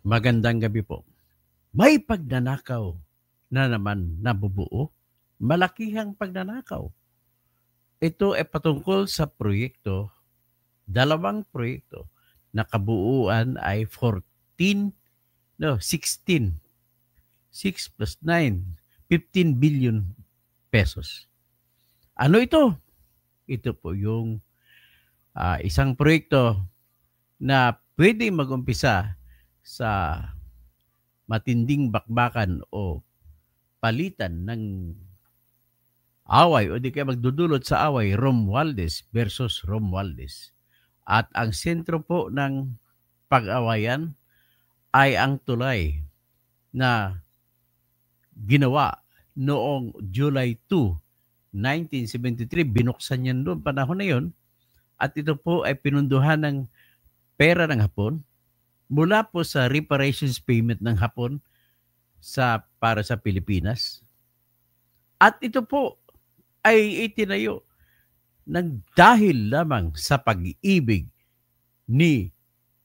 Magandang gabi po. May pagnanakaw na naman nabubuo. Malakihang pagnanakaw. Ito ay patungkol sa proyekto, dalawang proyekto. Nakabuuan ay 16, 6 plus 9, 15 billion pesos. Ano ito? Ito po yung isang proyekto na pwede mag-umpisa sa matinding bakbakan o palitan ng away o di kaya magdudulot sa away Romualdez versus Romualdez. At ang sentro po ng pag-awayan ay ang tulay na ginawa noong July 2, 1973. Binuksan yan noong panahon na yon. At ito po ay pinunduhan ng pera ng Hapon mula po sa reparations payment ng Hapon para sa Pilipinas. At ito po ay itinayo ng dahil lamang sa pag-ibig ni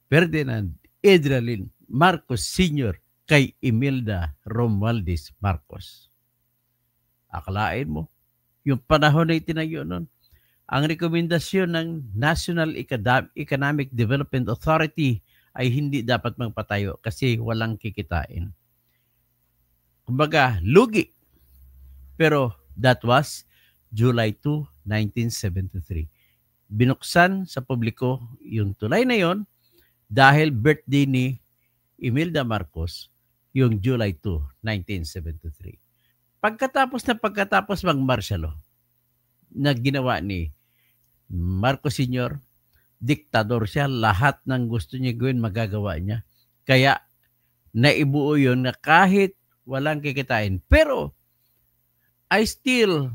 Ferdinand Edralin Marcos Sr. kay Imelda Romualdez Marcos. Akalain mo, yung panahon na itinayo nun, ang rekomendasyon ng National Economic Development Authority ay hindi dapat magpatayo kasi walang kikitain. Kumbaga, lugi. Pero that was July 2, 1973. Binuksan sa publiko yung tulay na yon dahil birthday ni Imelda Marcos yung July 2, 1973. Pagkatapos magmarsyalo na ginawa ni Marcos Sr., diktador siya, lahat ng gusto niya gawin magagawa niya. Kaya naibuo yun na kahit walang kikitain. Pero I still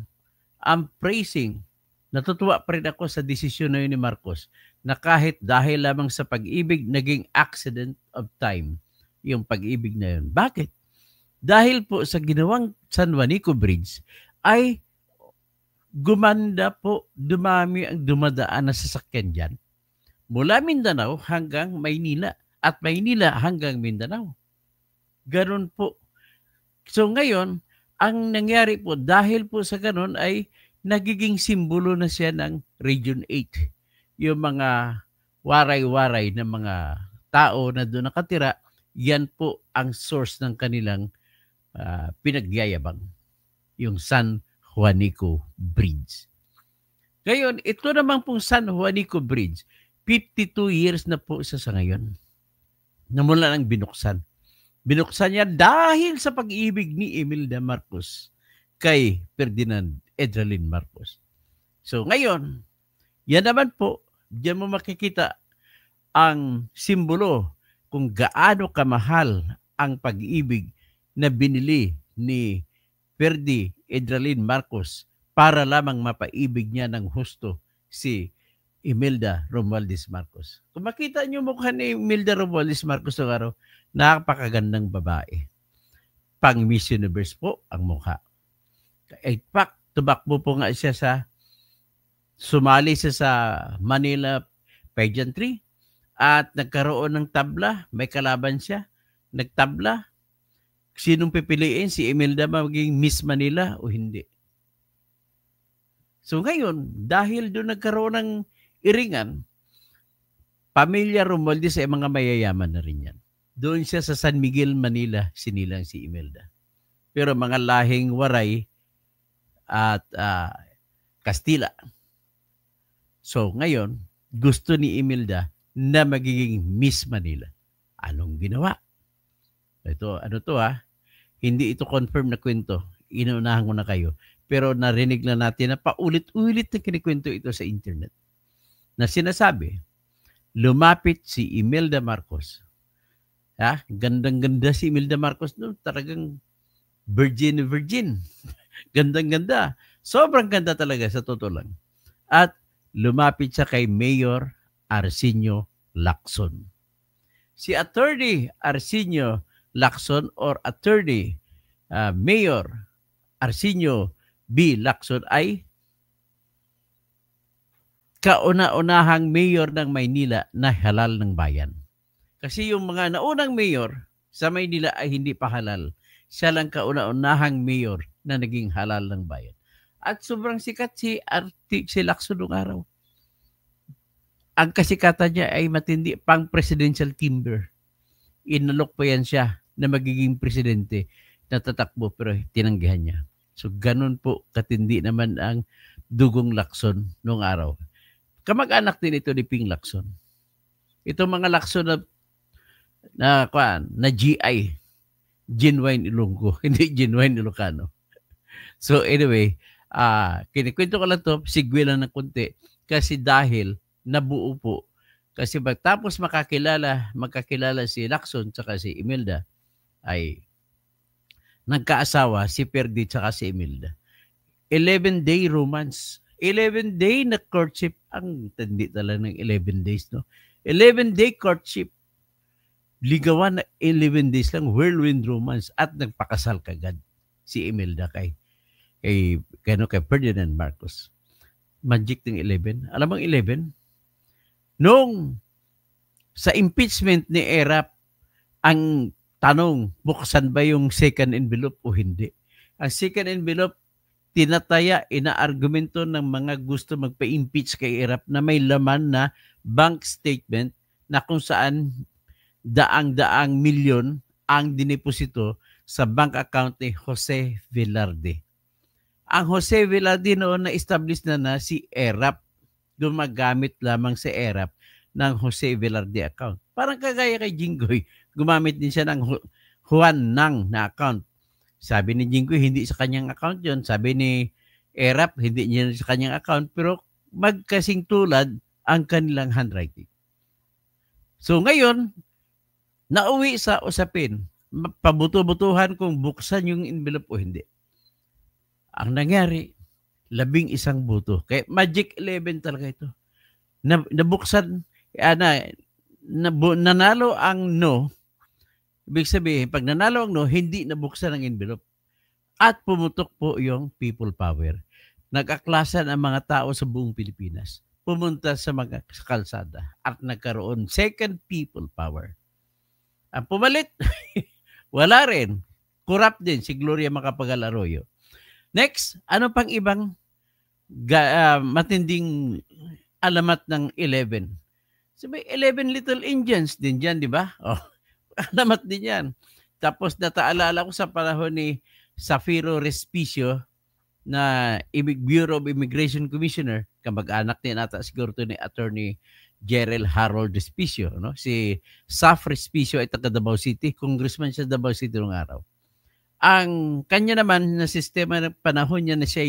am praising, natutuwa pa rin ako sa desisyon na yun ni Marcos na kahit dahil lamang sa pag-ibig, naging accident of time yung pag-ibig na yun. Bakit? Dahil po sa ginawang San Juanico Bridge ay gumanda po, dumami ang dumadaan na sasakyan dyan. Mula Mindanao hanggang Maynila at Maynila hanggang Mindanao. Ganon po. So ngayon, ang nangyari po dahil po sa ganon ay nagiging simbolo na siya ng Region 8. Yung mga waray-waray na mga tao na doon nakatira, yan po ang source ng kanilang pinagyayabang. Yung San Juanico Bridge. Ngayon, ito naman pong San Juanico Bridge, 52 years na po isa sa ngayon na mula nang binuksan. Binuksan niya dahil sa pag-ibig ni Imelda Marcos kay Ferdinand Edralin Marcos. So ngayon, yan naman po, diyan mo makikita ang simbolo kung gaano kamahal ang pag-ibig na binili ni Ferdy Edralin Marcos para lamang mapaibig niya ng husto si Imelda Romualdez Marcos. Kung makita niyo mukha ni Imelda Romualdez Marcos ng araw, napakagandang babae. Pang Miss Universe po ang mukha. In fact, tumakbo po nga siya sumali siya sa Manila Pageantry at nagkaroon ng tabla, may kalaban siya, nagtabla. Sinong pipiliin? Si Imelda maging Miss Manila o hindi? So ngayon, dahil doon nagkaroon ng iringan, pamilya Romualdez ay mga mayayaman na rin yan. Doon siya sa San Miguel, Manila, sinilang si Imelda. Pero mga lahing waray at Kastila. So ngayon, gusto ni Imelda na magiging Miss Manila. Anong ginawa? Ito, hindi ito confirm na kwento. Inuunahan ko na kayo. Pero narinig na natin na paulit-ulit na kinikwento ito sa internet. Na sinasabi, lumapit si Imelda Marcos. Gandang-ganda si Imelda Marcos. No? Talagang virgin. Gandang-ganda. Sobrang ganda talaga sa totoo lang. At lumapit siya kay Mayor Arsenio Lacson. Si Attorney Arsenio Lacson or Attorney Mayor Arsenio B. Lacson ay kauna-unahang mayor ng Maynila na halal ng bayan. Kasi yung mga naunang mayor sa Maynila ay hindi pa halal. Siya lang kauna-unahang mayor na naging halal ng bayan. At sobrang sikat si Lacson nung araw. Ang kasikatan niya ay matindi, pang presidential timber. Inalok pa yan siya na magiging presidente na tatakbo pero tinanggihan niya. So ganun po katindi naman ang dugong Lacson noong araw. Kamag-anak din ito ni Ping Lacson. Itong mga Lacson na GI, genuine Ilonggo, hindi genuine Ilocano. So anyway, kinikwento ko lang to, sigwe lang ng konti kasi dahil nabuo po. Kasi tapos magkakilala si Lacson tsaka si Imelda ay nagkaasawa si Perdi tsaka si Imelda. 11-day romance. 11-day na courtship. Ang tindi talaga ng 11 days, no? 11-day courtship. Ligawan na 11 days lang, whirlwind romance at nagpakasal kagad si Imelda kay Ferdinand Marcos. Magic ng 11. Alam mo 11? Nung sa impeachment ni Erap, ang tanong, buksan ba yung second envelope o hindi? Ang second envelope, tinataya, inaargumento ng mga gusto magpa-impeach kay Erap na may laman na bank statement na kung saan daang-daang milyon ang dineposito sa bank account ni Jose Velarde. Ang Jose Velarde noon na-establish na si Erap. Gumagamit lamang si Erap ng Jose Velarde account. Parang kagaya kay Jinggoy, gumamit din siya ng Juan Nang na account. Sabi ni Jinggoy, hindi sa kanyang account yon. Sabi ni Erap, hindi niya sa kanyang account. Pero magkasing tulad ang kanilang handwriting. So ngayon, nauwi sa usapin, pabuto-butuhan kung buksan yung envelope o hindi. Ang nangyari, 11 buto. Kaya Magic 11 talaga ito. Nabuksan, nanalo ang no. Ibig sabihin, pag nanalo ang no, hindi nabuksan ang envelope. At pumutok po yung people power. Nag-aklasan ang mga tao sa buong Pilipinas. Pumunta sa kalsada at nagkaroon second people power. Ang pumalit, wala rin. Corrupt din si Gloria Macapagal Arroyo. Next, ano pang ibang matinding alamat ng 11? So may 11 Little Indians din dyan, di ba? Oh, alamat din yan. Tapos nataalala ko sa panahon ni Safiro Respicio na Bureau of Immigration Commissioner, kamag-anak din ata siguro to ni Attorney Gerald Harold Respicio. No? Si Saf Respicio ay taga Davao City. Congressman siya Davao City noong araw. Ang kanya naman na sistema ng panahon niya na siya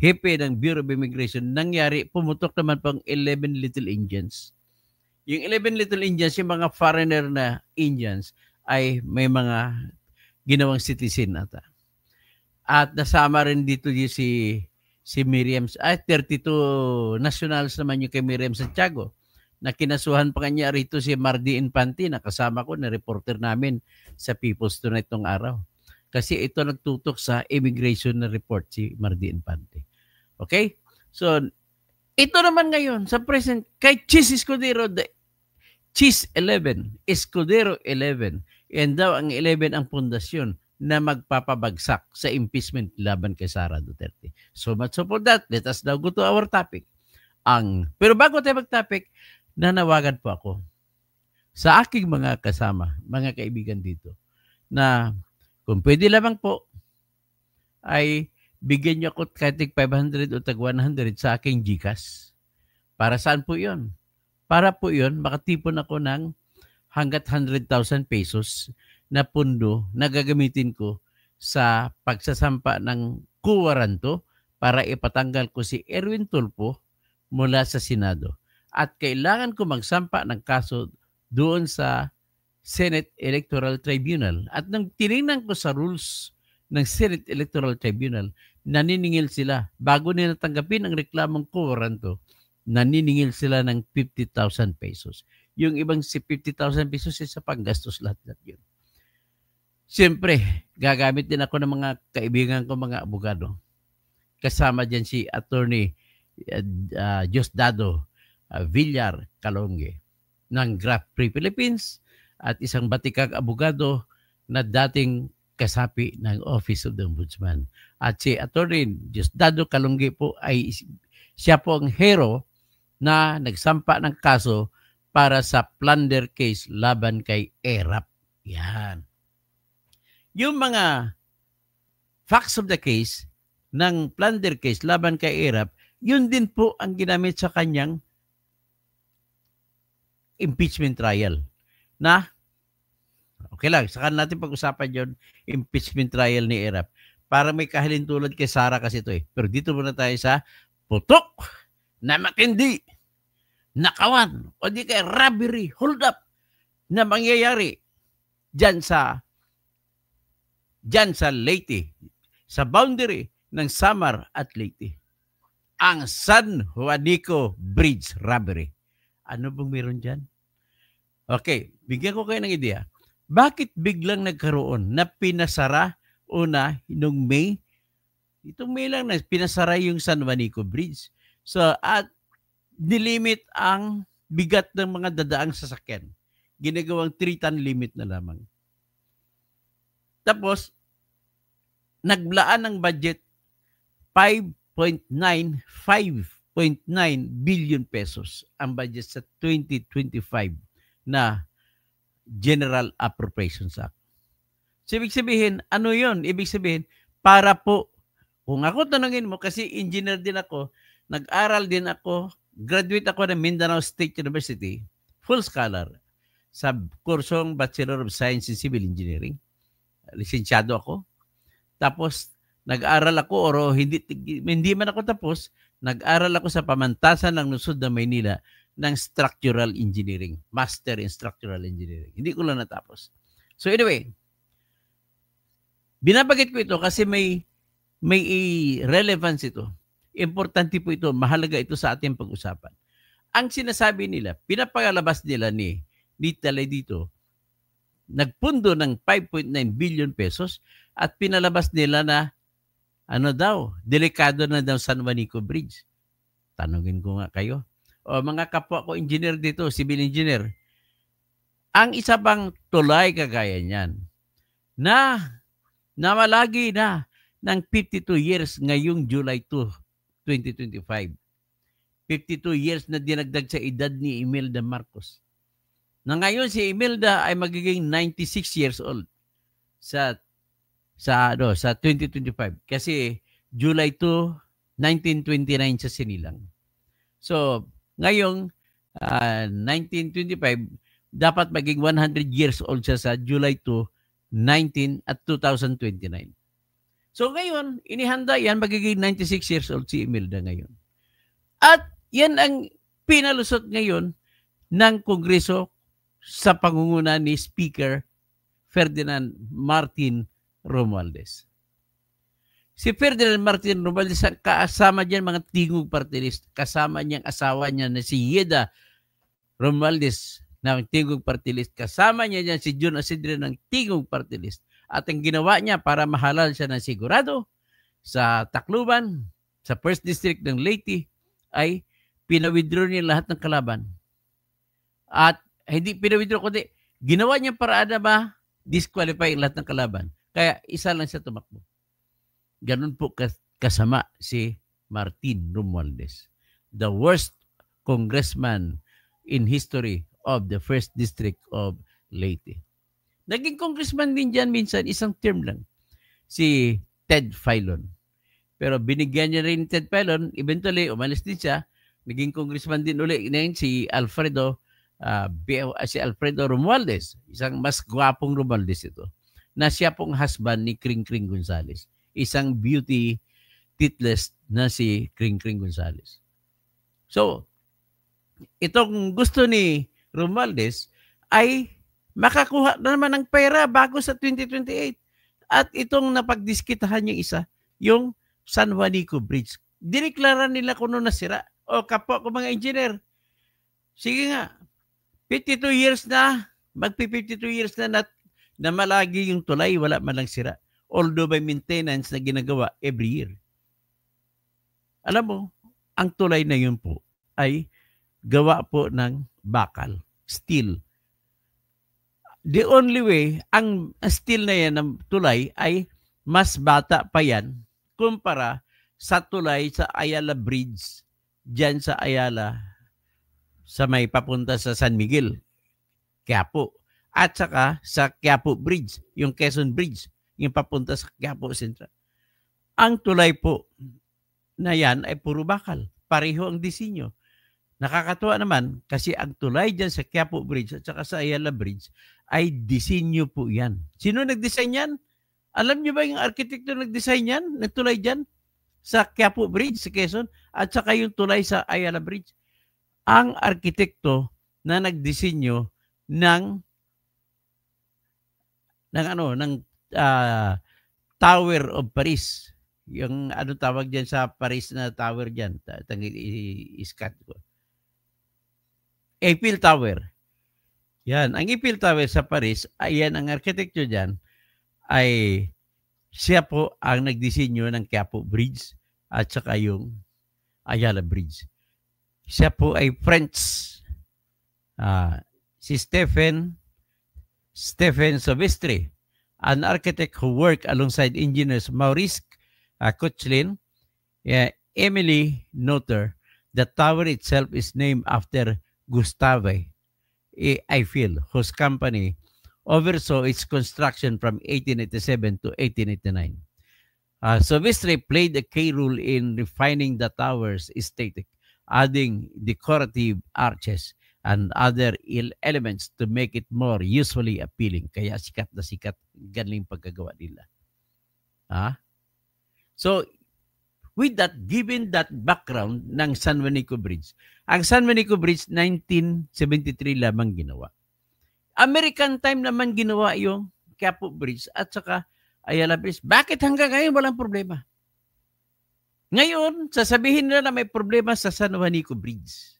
hepe ng Bureau of Immigration, nangyari, pumutok naman pang 11 Little Indians. Yung 11 Little Indians, yung mga foreigner na Indians, ay may mga ginawang citizen ata. At nasama rin dito yung si Miriam, 32 nationals naman yung kay Miriam Santiago, na kinasuhan pa kanya rito si Mardi Infante, na kasama ko, na reporter namin sa People's Tonight nung araw. Kasi ito nagtutok sa immigration na report si Mardi Infante. Okay? So, ito naman ngayon sa present, kay Chis Escudero, Chis 11, Escudero 11, yan daw ang 11 ang pundasyon na magpapabagsak sa impeachment laban kay Sara Duterte. So much so for that, let us now go to our topic. Pero bago tayo mag-topic, nanawagan po ako sa aking mga kasama, mga kaibigan dito, na kung pwede lamang po, ay bigyan niyo ako kahit 500 o tag 100 sa aking GCash. Para saan po yun? Para po yun, makatipon ako ng hanggat 100,000 pesos na pundo na gagamitin ko sa pagsasampa ng kuwaranto para ipatanggal ko si Erwin Tulfo mula sa Senado. At kailangan ko magsampa ng kaso doon sa Senate Electoral Tribunal. At nang tinignan ko sa rules ng Senate Electoral Tribunal, naniningil sila. Bago nila tanggapin ang reklamong kuwaranto, naniningil sila ng 50,000 pesos. Yung ibang si 50,000 pesos sa panggastos lahat yun. Siyempre, gagamit din ako ng mga kaibigan ko, mga abogado. Kasama dyan si Attorney Diosdado Villar Calonge ng Graft Free Philippines at isang batikang abogado na dating kasapi ng Office of the Ombudsman. At si Attorney Diosdado Calunggi po ay siya po ang hero na nagsampa ng kaso para sa plunder case laban kay ERAP. Yan. Yung mga facts of the case ng plunder case laban kay ERAP, yun din po ang ginamit sa kanyang impeachment trial. Na, okay lang, saka natin pag-usapan yun, impeachment trial ni ERAP. Para may kahalintulad kay Sara kasi ito eh. Pero dito muna tayo sa putok na matindi, nakawan, o di kay robbery, hold up, na mangyayari dyan sa Leyte, sa boundary ng Samar at Leyte. Ang San Juanico Bridge robbery. Ano bang meron dyan? Okay, bigyan ko kayo ng ideya. Bakit biglang nagkaroon na pinasara una noong May? Itong May lang na pinasara yung San Juanico Bridge. So, at nilimit ang bigat ng mga dadaang sasakyan. Ginagawang 3-ton limit na lamang. Tapos, naglaan ng budget 5.9 billion pesos ang budget sa 2025 na General Appropriations Act. So, ibig sabihin, ano yun? Ibig sabihin, para po, kung ako tanungin mo, kasi engineer din ako, nag-aral din ako, graduate ako ng Mindanao State University, full scholar, sa kursong Bachelor of Science in Civil Engineering. Lisensyado ako. Tapos, nag-aral ako, o hindi man ako tapos, nag-aral ako sa pamantasan ng lungsod ng Maynila ng Structural Engineering. Master in Structural Engineering. Hindi ko lang natapos. So anyway, binabagit ko ito kasi may relevance ito. Importante po ito. Mahalaga ito sa ating pag-usapan. Ang sinasabi nila, pinapagalabas nila ni Talay dito, nagpundo ng 5.9 billion pesos at pinalabas nila na delikado na daw San Juanico Bridge. Tanungin ko nga kayo. O mga kapwa ko engineer dito, civil engineer, ang isa bang tulay kagaya niyan na namalagi na ng 52 years ngayong July 2, 2025. 52 years na dinagdag sa edad ni Imelda Marcos. Na ngayon si Imelda ay magiging 96 years old sa 2025 kasi July 2, 1929 sa sinilang. So, ngayong 1925 dapat maging 100 years old siya sa July 2, 2029. So ngayon, inihanda yan, magiging 96 years old si Imelda ngayon. At yan ang pinalusot ngayon ng Kongreso sa pangunguna ni Speaker Ferdinand Martin Romualdez. Si Ferdinand Martin Romualdez, kasama dyan mga tingog party list, kasama niyang asawa niya na si Yeda Romualdez ng tingog party list, kasama niya dyan si John Asidre ng tingog party list. At ang ginawa niya para mahalal siya ng sigurado sa Tacloban, sa 1st District ng Leyte, ay pinawithdraw niya lahat ng kalaban. At hindi pinawithdraw, kundi ginawa niya paraan na ma-disqualify lahat ng kalaban. Kaya isa lang siya tumakbo. Ganun po kasama si Martin Romualdez. The worst congressman in history of the 1st District of Leyte. Naging congressman din dyan minsan, isang term lang. Si Ted Filon. Pero binigyan niya rin Ted Filon, eventually umalis din siya, naging congressman din uli ngayon si Alfredo Romualdez, isang mas gwapong Romualdez ito, na siya pong husband ni Kring Kring Gonzales, isang beauty titless na si Kring Kring Gonzales. So, itong gusto ni Romualdez ay makakuha na naman ng pera bago sa 2028. At itong napagdiskitahan yung isa, yung San Juanico Bridge. Dineklara nila kung ano nasira. O kapwa ko mga engineer, sige nga, 52 years na, magpi-52 years na malagi yung tulay, wala man lang sira. Although by maintenance na ginagawa every year. Alam mo, ang tulay na yun po ay gawa po ng bakal, steel. The only way, ang steel na yan ng tulay ay mas bata pa yan kumpara sa tulay sa Ayala Bridge, dyan sa Ayala, sa may papunta sa San Miguel, Quiapo. At saka sa Quiapo Bridge, yung Quezon Bridge, yung papunta sa Quiapo Central. Ang tulay po na yan ay puro bakal. Pareho ang disenyo. Nakakatuwa naman kasi ang tulay dyan sa Quiapo Bridge at saka sa Ayala Bridge ay disenyo po yan. Sino nag-design yan? Alam niyo ba yung arkitekto nag-design yan? Nagtulay dyan sa Quiapo Bridge sa Quezon at saka yung tulay sa Ayala Bridge. Ang arkitekto na nagdisenyo ng Tower of Paris. Yung ano tawag diyan sa Paris na tower diyan, iskat ko. Eiffel Tower. Yan, ang Eiffel Tower sa Paris, ayan ang arkitekto diyan ay siya po ang nagdisenyo ng Quiapo Bridge at saka yung Ayala Bridge. Siya po ay French. Si Stephen Sauvestre, an architect who worked alongside engineers Maurice Koechlin, Emily Noether. The tower itself is named after Gustave Eiffel, whose company oversaw its construction from 1887 to 1889. Sauvestre played a key role in refining the tower's aesthetic, adding decorative arches and other elements to make it more visually appealing. Kaya sikat na sikat, galing pagkagawa nila. So, with that, given that background ng San Juanico Bridge, ang San Juanico Bridge, 1973 lamang ginawa. American time naman ginawa yung Quiapo Bridge at saka Ayala Bridge. Bakit hanggang ngayon walang problema? Ngayon, sasabihin nila na may problema sa San Juanico Bridge.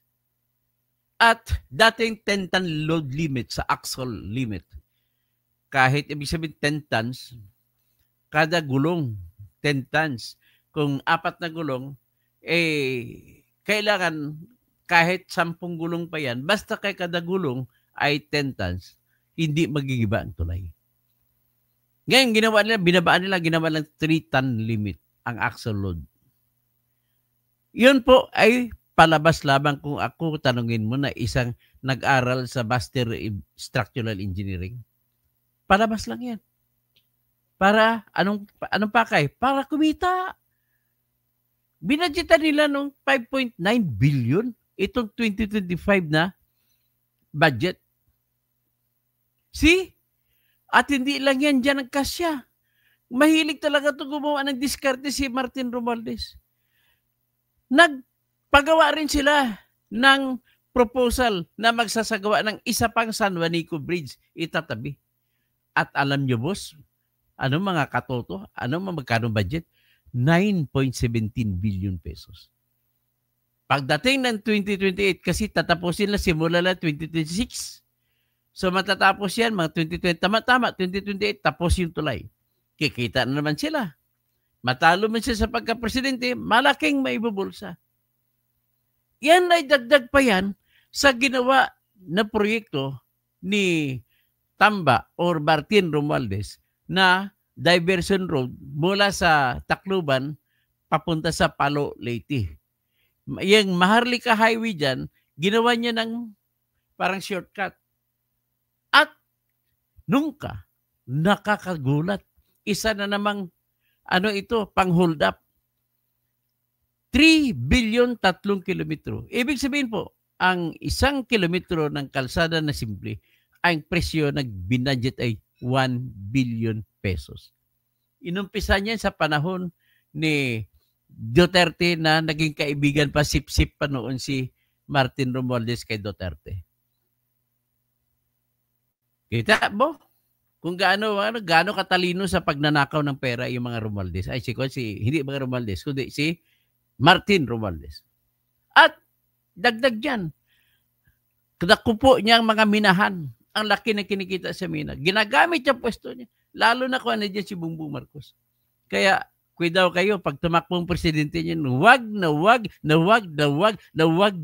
At dating 10-ton load limit sa axle limit. Kahit ibig sabihin 10 tons, kada gulong 10 tons. Kung 4 na gulong, kailangan kahit 10 gulong pa yan, basta kay kada gulong ay 10 tons, hindi magigiba ang tulay. Ngayon, binabaan nila, ginawa lang 3-ton limit ang axle load. Yun po ay palabas lamang kung ako tanungin mo na isang nag-aral sa Master Structural Engineering. Palabas lang yan. Para, anong pakay? Para kumita. Binadgetan nila nung 5.9 billion itong 2025 na budget. See? At hindi lang yan dyan ang kasya. Mahilig talaga ito gumawa ng diskarte si Martin Romualdez. Nagpagawa rin sila ng proposal na magsasagawa ng isa pang San Juanico Bridge itatabi. At alam nyo, boss, ano mga katoto? Ano magkano budget? 9.17 billion pesos. Pagdating ng 2028, kasi tatapusin na simula na 2026. So matatapos yan, mga 2020, tama-tama, 2028, tapos yung tulay. Kikita na naman sila. Matalo man siya sa pagka-presidente, malaking maibubulsa. Yan ay dagdag pa yan sa ginawa na proyekto ni Tamba or Martin Romualdez na diversion road mula sa Tacloban papunta sa Palo, Leyte. Yung Maharlika Highway dyan, ginawa niya ng parang shortcut. At nungka, nakakagulat. Isa na namang pang hold up. 3 billion 3 kilometro. Ibig sabihin po, ang 1 kilometro ng kalsada na simple, ang presyo binudget ay 1 billion pesos. Inumpisa niya sa panahon ni Duterte na naging kaibigan pa, sip-sip pa noon si Martin Romualdez kay Duterte. Kita mo? Kung gaano katalino sa pagnanakaw ng pera yung mga Romualdez. Ay, hindi mga Romualdez, kundi si Martin Romualdez. At dagdag dyan, nakupo niya ang mga minahan. Ang laki na kinikita sa mina. Ginagamit yung pwesto niya. Lalo na kung ano dyan si Bongbong Marcos. Kaya, kuidaw kayo, pag tumakbong presidente niya, wag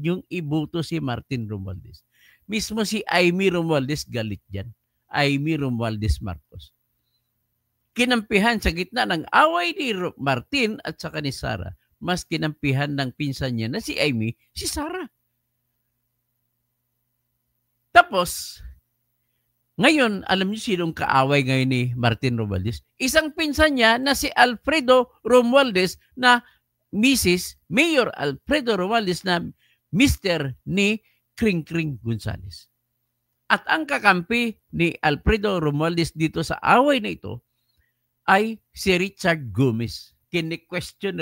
yung ibuto si Martin Romualdez. Mismo si Amy Romualdez galit dyan. Amy Romualdez Marcos. Kinampihan sa gitna ng away ni Martin at saka ni Sara. Mas kinampihan ng pinsan niya na si Amy, si Sara. Tapos, ngayon, alam niyo sinong kaaway ngayon ni Martin Romualdez? Isang pinsan niya na si Alfredo Romualdez na Mrs. Mayor Alfredo Romualdez na Mr. ni Kring Kring Gonzales. At ang kakampi ni Alfredo Romualdez dito sa away na ito ay si Richard Gomez. Kini-question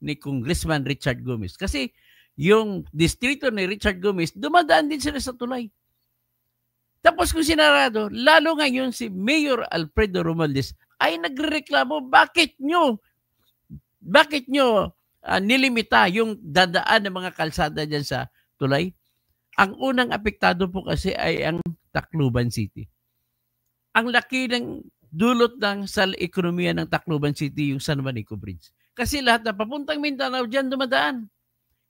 ni Congressman Richard Gomez. Kasi yung distrito ni Richard Gomez, dumadaan din sila sa tulay. Tapos kung sinarado, lalo ngayon si Mayor Alfredo Romualdez ay nagrereklamo, bakit nyo nilimita yung dadaan ng mga kalsada dyan sa tulay? Ang unang apektado po kasi ay ang Tacloban City. Ang laki ng dulot sa ekonomiya ng Tacloban City yung San Juanico Bridge. Kasi lahat na papuntang Mindanao, dyan dumadaan.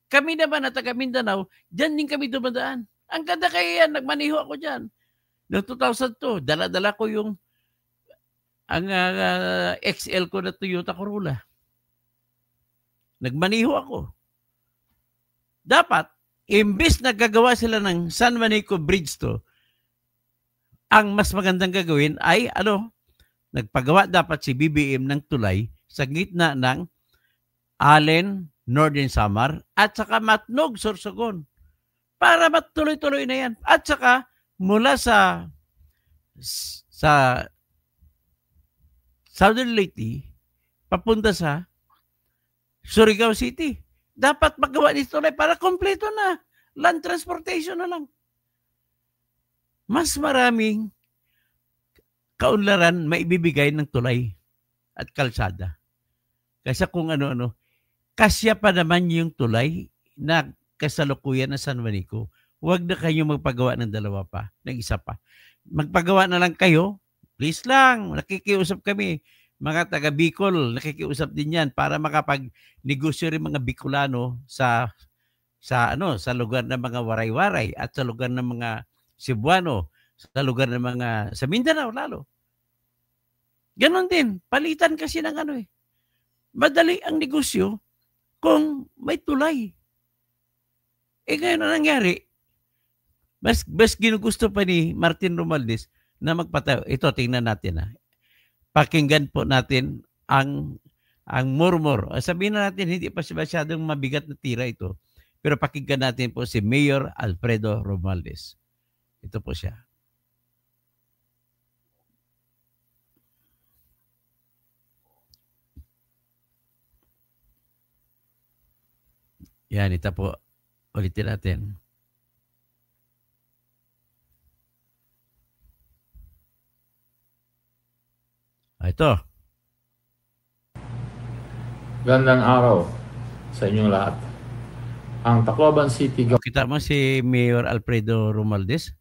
Kami naman na taga Mindanao, dyan din kami dumadaan. Ang ganda kaya yan, nagmaniho ako dyan. Noong 2002, dala-dala ko ang XL ko na Toyota Corolla. Nagmaniho ako. Dapat, imbis na gagawa sila ng San Juanico Bridge to, ang mas magandang gagawin ay nagpagawa dapat si BBM ng tulay sa gitna ng Allen, Northern Samar, at saka Matnog, Sorsogon. Para matuloy-tuloy na yan. At saka mula sa Southern Leyte, papunta sa Surigao City. Dapat magawa nito tulay para kompleto na. Land transportation na lang. Mas maraming kaunlaran maibibigay ng tulay at kalsada. Kasi kung ano-ano, kasya pa naman yung tulay na kasalukuyan ng San Juanico. Huwag na kayo magpagawa ng dalawa pa, ng isa pa. Magpagawa na lang kayo, please lang, nakikiusap kami. Mga taga Bicol, nakikiusap din yan para makapag-negosyo rin mga Bicolano sa lugar ng mga waray-waray at sa lugar ng mga Cebuano, sa lugar ng mga sa Mindanao lalo. Ganon din, palitan kasi ng madali ang negosyo kung may tulay. Ngayon na nangyari, mas ginugusto pa ni Martin Romualdez na magpatayo. Ito, tingnan natin. Pakinggan po natin ang murmur. Sabihin na natin, hindi pa masyadong mabigat na tira ito. Pero pakinggan natin po si Mayor Alfredo Romualdez. Ito po siya. Yan, ito po. Ulitin natin. Ito. Gandang araw sa inyong lahat. Ang Tacloban City Kita mo si Mayor Alfredo Romualdez.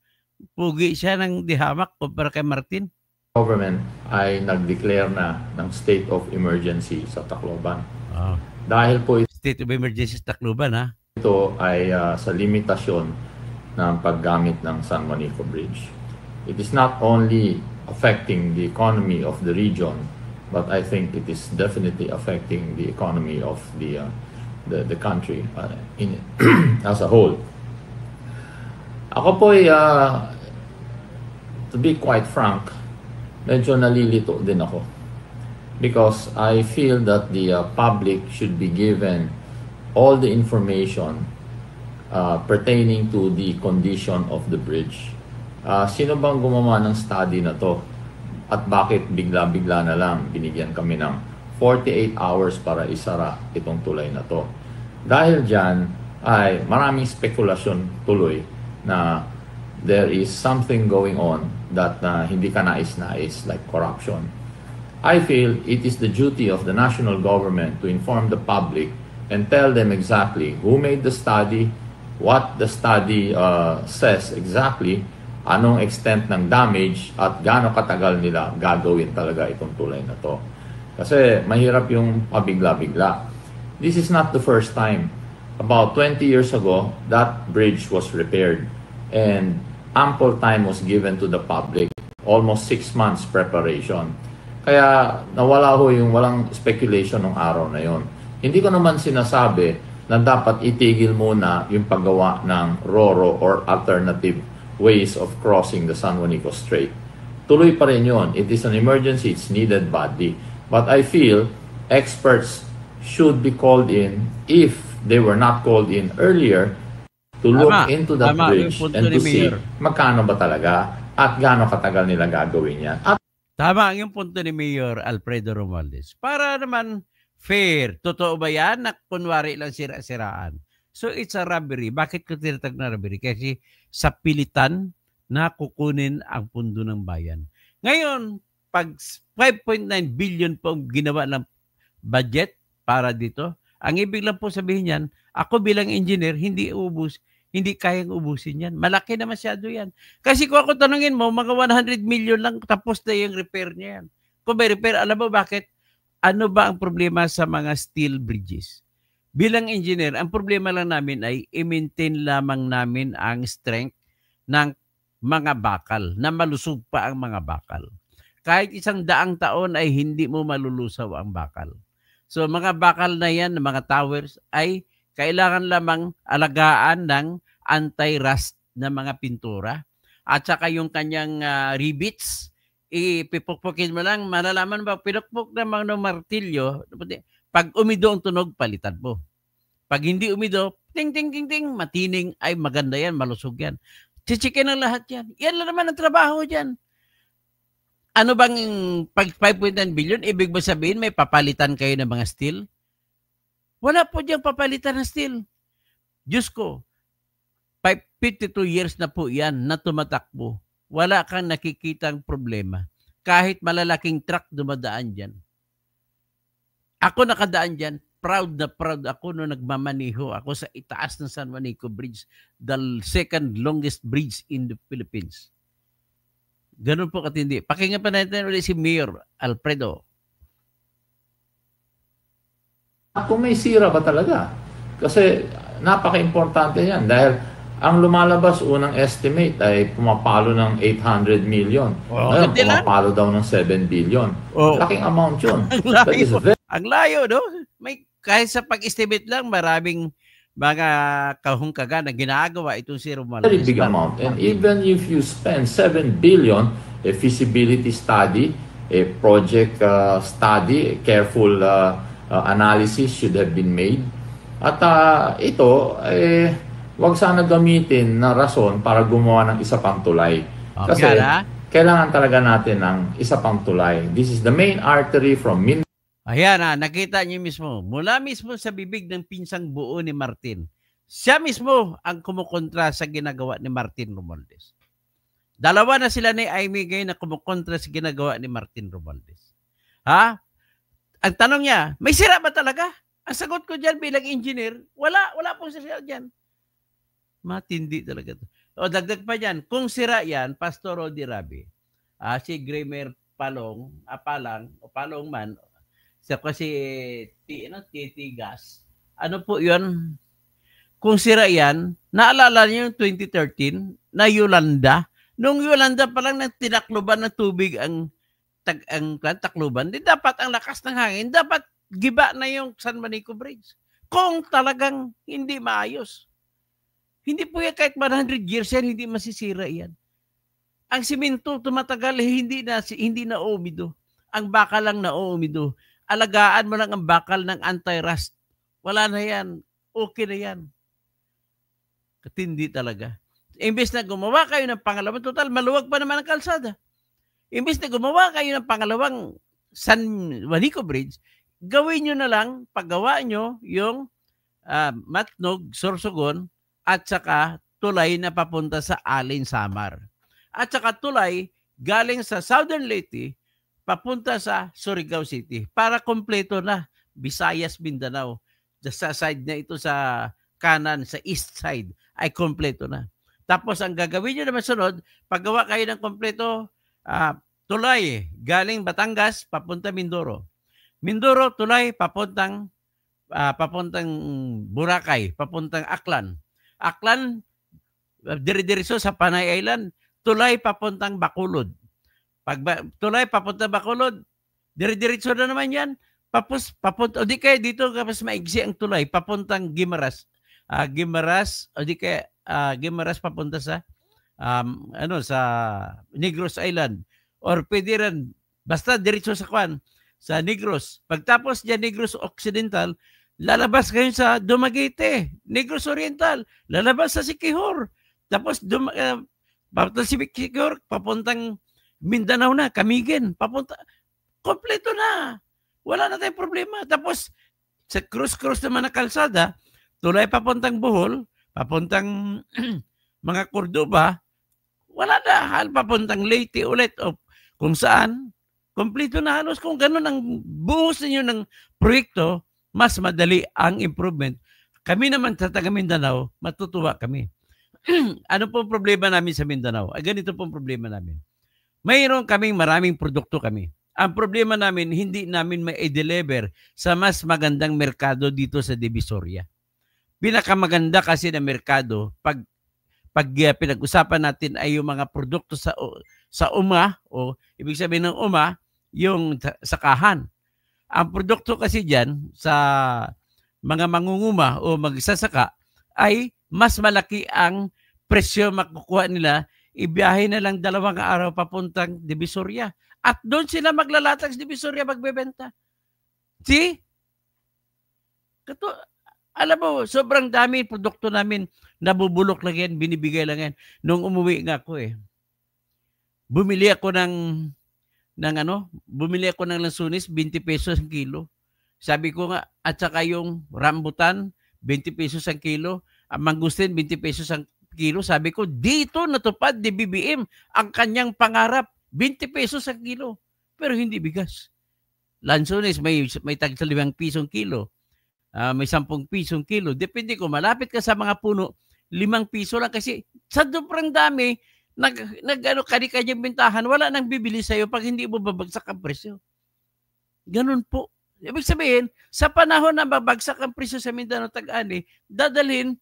Pugi siya ng dihamak para kay Martin. Government ay nag-declare na ng state of emergency sa Tacloban. Oh. Dahil po State of emergency sa Tacloban, ha? Ito ay sa limitasyon ng paggamit ng San Juanico Bridge. It is not only affecting the economy of the region, but I think it is definitely affecting the economy of the country as a whole. Ako po ay, to be quite frank, medyo nalilito din ako. Because I feel that the public should be given all the information pertaining to the condition of the bridge. Sino bang gumawa ng study na to? At bakit bigla-bigla na lang binigyan kami ng 48 hours para isara itong tulay na to? Dahil dyan ay maraming spekulasyon tuloy na there is something going on that hindi ka nais-nais, like corruption. I feel it is the duty of the national government to inform the public and tell them exactly who made the study, what the study says exactly, anong extent ng damage, at gaano katagal nila gagawin talaga itong tulay na to. Kasi mahirap yung pabigla-bigla. This is not the first time. About 20 years ago, that bridge was repaired and ample time was given to the public almost 6 months preparation. Kaya nawala ho yung walang speculation ng araw na yon. Hindi ko naman sinasabi na dapat itigil muna yung paggawa ng RoRo or alternative ways of crossing the San Juanico Strait. Tuloy pa rin yun. It is an emergency. It's needed badly. But I feel experts should be called in if they were not called in earlier to look into that bridge and to see magkano ba talaga at gaano katagal nila gagawin yan. At tama ang yung punto ni Mayor Alfredo Romualdez. Para naman fair, totoo ba yan na kunwari lang sira-siraan? So it's a robbery. Bakit ko tinatag na robbery? Kasi sa pilitan na kukunin ang pundo ng bayan. Ngayon, pag 5.9 billion po ang ginawa ng budget para dito, ang ibig lang po sabihin yan, ako bilang engineer, hindi kayang ubusin yan. Malaki na masyado yan. Kasi kung ako tanungin mo, mga 100 million lang, tapos na yung repair niya yan. Kung may repair, alam mo bakit? Ano ba ang problema sa mga steel bridges? Bilang engineer, ang problema lang namin ay i-maintain lamang namin ang strength ng mga bakal, na malusog pa ang mga bakal. Kahit 100 taon ay hindi mo malulusaw ang bakal. So mga bakal na yan, mga towers, ay kailangan lamang alagaan ng anti-rust na mga pintura. At saka yung kanyang rivets, ipipukpukin mo lang, malalaman ba, pinukpok na mga martilyo, pag umido ang tunog, palitan mo. Pag hindi umido, ting, ting, ting, ting, matining, ay maganda yan, malusog yan. Chichikin ang lahat yan. Yan lang naman ang trabaho dyan. Ano bang pag 5.9 billion, ibig ba sabihin may papalitan kayo ng mga steel? Wala po diyang papalitan ng steel. Diyos ko, 52 years na po yan na tumatakbo. Wala kang nakikitang problema. Kahit malalaking truck dumadaan dyan. Ako nakadaan dyan, proud na proud ako nung nagmamaniho ako sa itaas ng San Juanico Bridge, the second longest bridge in the Philippines. Ganun po katindi. Pakinggan pa natin ulit si Mayor Alfredo. Kung may sira ba talaga? Kasi napaka-importante yan dahil ang lumalabas unang estimate ay pumapalo ng 800 million. Ngayon, pumapalo daw ng 7 billion. Laking amount yun. Ang layo, no? May, kahit sa pag-estimate lang, maraming mga kahungkaga na ginagawa itong si Romualdez. Very big amount. And even if you spend 7 billion, a feasibility study, a project study, a careful analysis should have been made. At ito, wag sana gamitin na rason para gumawa ng isa pang tulay. Kasi kailangan talaga natin ng isa pang tulay. This is the main artery from Mindanao. Ayan nakita niyo mismo. Mula mismo sa bibig ng pinsang buo ni Martin. Siya mismo ang kumukontra sa ginagawa ni Martin Romualdez. Dalawa na sila ni Amy ngayon na kumukontra sa ginagawa ni Martin Romualdez. Ha? Ang tanong niya, may sira ba talaga? Ang sagot ko dyan bilang engineer, wala pong sira dyan. Matindi talaga to. O dagdag pa dyan, kung sira yan, Pastor Rodi Rabi, si Gramer Palong man, siya kasi Titigas, ano po yun? Kung sira yan, naalala niyo yung 2013 na Yolanda, nung Yolanda pa lang nang tinakluban ng tubig ang takluban, di dapat ang lakas ng hangin, dapat giba na yung San Juanico Bridge. Kung talagang hindi maayos. Hindi po yan kahit 100 years yan, hindi masisira yan. Ang simento tumatagal, hindi na umido. Ang bakal lang na umido. Alagaan mo lang ang bakal ng anti-rust. Wala na yan. Okay na yan. Katindi talaga. Imbes na gumawa kayo ng pangalawang, total, maluwag pa naman ang kalsada. Imbes na gumawa kayo ng pangalawang San Juanico Bridge, gawin nyo na lang, paggawa nyo yung Matnog, Sorsogon, at saka tulay na papunta sa Alin Samar. At saka tulay galing sa Southern Leyte papunta sa Surigao City para kompleto na Visayas, Mindanao. Sa side na ito sa kanan, sa east side ay kompleto na. Tapos ang gagawin nyo naman sunod, paggawa kayo ng kompleto tulay galing Batangas papunta Mindoro. Mindoro tulay papuntang Boracay, papuntang Aklan. Aklan dire-diretso sa Panay Island, tulay papuntang Bacolod. tulay papunta Bacolod, dire-diretso na naman yan. Papunta, o di kaya dito kapag maigsi ang tulay, papuntang Guimaras. Guimaras, o di kaya Guimaras papunta sa sa Negros Island. Or pwede rin, basta diretso sa sa Negros. Pagtapos dyan Negros Occidental, lalabas kayo sa Dumaguete, Negros Oriental, lalabas sa Siquijor. Tapos papunta si Siquijor, papuntang Mindanao na, Camiguin, papunta, kompleto na. Wala na tayong problema. Tapos sa cross naman na kalsada, tulay papuntang Bohol, papuntang mga Cordoba, wala na. Papuntang Leyte ulit o kung saan, kompleto na halos. Kung ganun ang buhos ninyo ng proyekto, mas madali ang improvement. Kami naman sa taga Mindanao, matutuwa kami. Ano po problema namin sa Mindanao? Ganito po problema namin. Mayroon kaming maraming produkto kami. Ang problema namin, hindi namin ma-deliver sa mas magandang merkado dito sa Divisoria. Pinakamaganda kasi na merkado, pag pinag-usapan natin ay yung mga produkto sa UMA, o ibig sabihin ng UMA, yung sakahan. Ang produkto kasi dyan sa mga mangunguma o magsasaka ay mas malaki ang presyo makukuha nila, ibiyahe na lang 2 araw papuntang Divisoria. At doon sila maglalatag sa Divisoria magbebenta. See? Alam mo, sobrang dami produkto namin, nabubulok lang yan, binibigay lang yan. Nung umuwi nga ako bumili ako ng lansunis, 20 pesos ang kilo. Sabi ko nga, at saka yung rambutan, 20 pesos ang kilo. Ang mangustin, 20 pesos ang kilo. Sabi ko, dito natupad ni BBM ang kanyang pangarap, 20 pesos ang kilo. Pero hindi bigas. Lansunis, may tag 5 pisong kilo. May 10 pisong kilo. Depende ko, malapit ka sa mga puno, 5 piso lang. Kasi sa sobrang dami, kanya-kanyang bentahan, wala nang bibili sa'yo pag hindi mo babagsak ang presyo. Ganun po. Ibig sabihin, sa panahon na babagsak ang presyo sa Mindanao Tag-ani, dadalhin,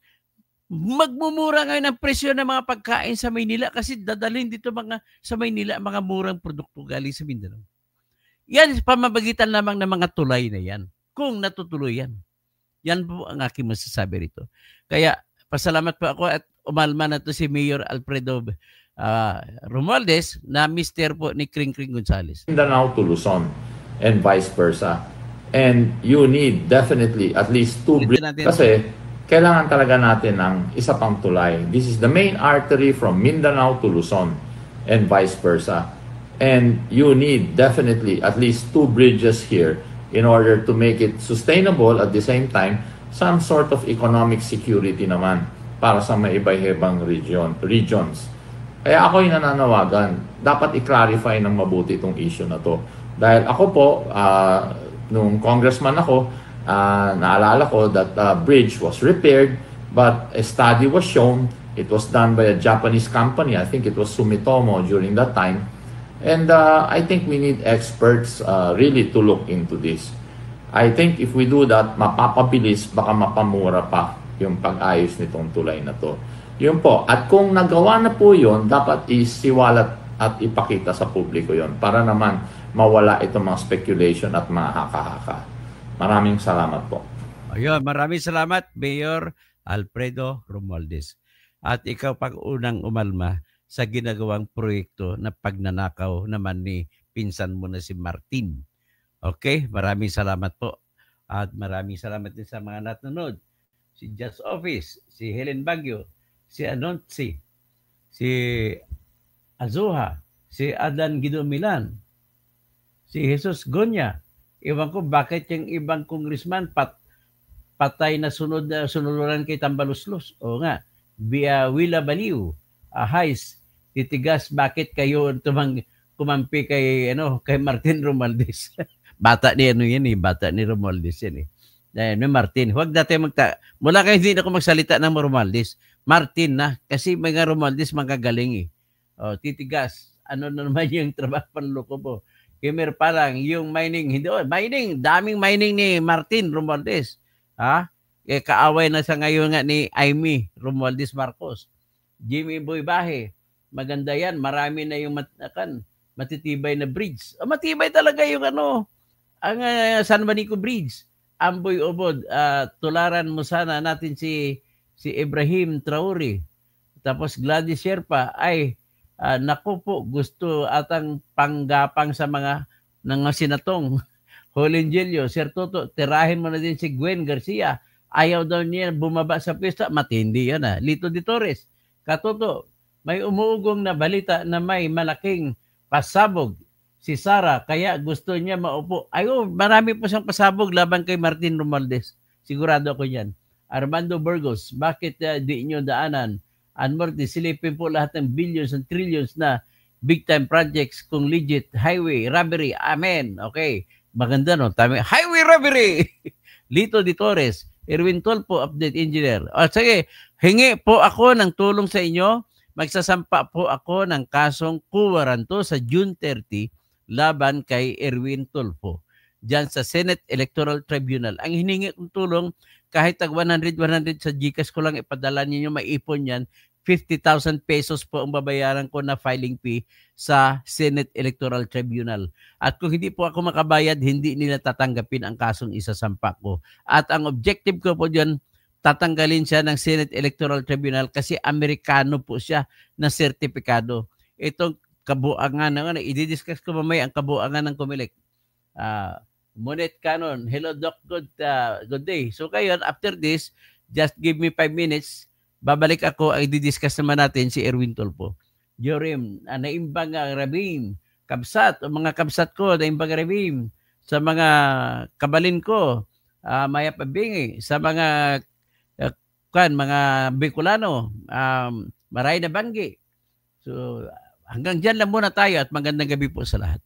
magmumura ngayon ang presyo ng mga pagkain sa Maynila kasi dadalhin dito sa Maynila mga murang produkto galing sa Mindanao. Yan, pamabagitan lamang ng mga tulay na yan. Kung natutuloy yan. Yan po ang aking masasabi rito. Kaya, pasalamat po ako at umalma na to si Mayor Alfredo Romualdez na mister po ni Kring Gonzales. Mindanao to Luzon and vice versa. And you need definitely at least 2 bridges kasi kailangan talaga natin ng isa pang tulay. This is the main artery from Mindanao to Luzon and vice versa. And you need definitely at least 2 bridges here in order to make it sustainable at the same time, some sort of economic security naman para sa maiba-ibang regions. Kaya ako'y nananawagan, dapat i-clarify ng mabuti itong issue na to. Dahil ako po, nung congressman ako, naalala ko that bridge was repaired, but a study was shown. It was done by a Japanese company. I think it was Sumitomo during that time. And I think we need experts really to look into this. I think if we do that, mapapabilis, baka mapamura pa yung pag-ayos nitong tulay na to. Yun po. At kung nagawa na po yun, dapat isiwalat at ipakita sa publiko yun para naman mawala itong mga speculation at mga haka-haka. Maraming salamat po. Ayun, maraming salamat, Mayor Alfredo Romualdez. At ikaw pag-unang umalma sa ginagawang proyekto na pagnanakaw naman ni pinsan mo na si Martin. Okay, maraming salamat po. At maraming salamat din sa mga nanonood. Si Just Office, si Helen Baguio, si Anonsi, si Azuha, si Adan Guido Milan, si Jesus Gonya. Iwan ko bakit yung ibang congressman patay na sunuran kay Tambaluslos. O nga, Willa Baliw, Hayes, titigas bakit kayo kumampi kay Martin Romualdez. Bata ni bata ni Romualdez yan eh. Dahil Martin, huwag natin mula kayo hindi ako magsalita ng Romualdez. Martin na, kasi mga Romualdez magagaling eh. O, titigas, ano na naman yung trabaho panloko mo. Kimer parang yung mining, daming mining ni Martin Romualdez. Kaaway na sa ngayon nga ni Amy Romualdez Marcos. Jimmy Boy Bahe, maganda yan, marami na yung matitibay na bridge. Matibay talaga yung ang San Juanico Bridge. Amboy Obod, tularan mo sana natin si Ibrahim Traore. Tapos Gladys Sherpa ay naku po, gusto atang panggapang sa mga sinatong. Holingelio, Sir Toto, tirahin mo na din si Gwen Garcia. Ayaw daw niya bumaba sa pista. Matindi yan Lito de Torres, Katoto, may umuugong na balita na may malaking pasabog si Sara, kaya gusto niya maupo. Ayo, marami po siyang pasabog laban kay Martin Romualdez. Sigurado ako yan. Armando Burgos, bakit di nyo daanan? Anmorti, silipin po lahat ng billions and trillions na big time projects kung legit highway robbery. Amen. Okay. Maganda no. Tama. Highway robbery. Lito de Torres, Erwin Tolpo, update engineer. Sige, hingi po ako ng tulong sa inyo. Magsasampa po ako ng kasong kuwaranto sa June 30 laban kay Erwin Tolpo diyan sa Senate Electoral Tribunal. Ang hiningi kong tulong, kahit tag 100 sa GCash ko lang ipadala ninyo, maipon yan. 50,000 pesos po ang babayaran ko na filing fee sa Senate Electoral Tribunal. At kung hindi po ako makabayad, hindi nila tatanggapin ang kasong isasampa ko. At ang objective ko po diyan, tatanggalin siya ng Senate Electoral Tribunal kasi Amerikano po siya na sertipikado. Itong kabuangan ng i-discuss ko mamaya ang kabuangan ng COMELEC. Monet Canon, hello Doc, good day. So kayo, after this, just give me 5 minutes. Babalik ako, ay i-discuss naman natin si Erwin Tolpo. Jorim, naimbang Rabim, kabsat, o mga kabsat ko, naimbang Rabim, sa mga kabalin ko, Maya Pabingi, sa mga mga Bicolano, Maray na Banggi. So, hanggang dyan lang muna tayo at magandang gabi po sa lahat.